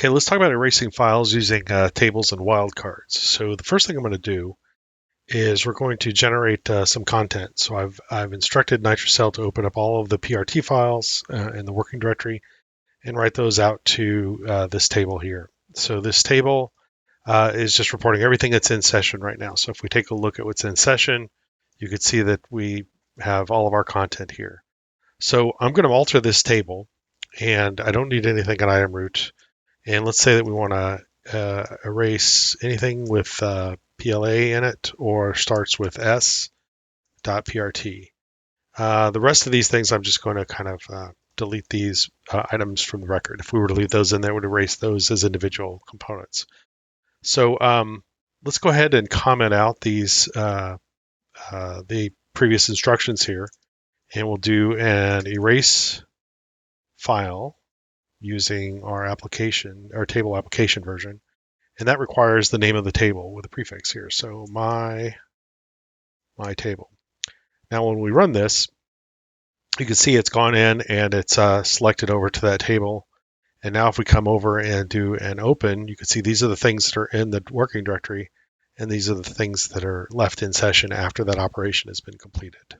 Okay, let's talk about erasing files using tables and wildcards. So the first thing I'm going to do is we're going to generate some content. So I've instructed NitroCell to open up all of the PRT files in the working directory and write those out to this table here. So this table is just reporting everything that's in session right now. So if we take a look at what's in session, you can see that we have all of our content here. So I'm going to alter this table, and I don't need anything in item root. And let's say that we want to erase anything with PLA in it or starts with s.prt. The rest of these things, I'm just going to kind of delete these items from the record. If we were to leave those in there, it would erase those as individual components. So let's go ahead and comment out the previous instructions here, and we'll do an erase file using our table application version. And that requires the name of the table with a prefix here. So my table. Now, when we run this, you can see it's gone in and it's selected over to that table. And now if we come over and do an open, you can see these are the things that are in the working directory, and these are the things that are left in session after that operation has been completed.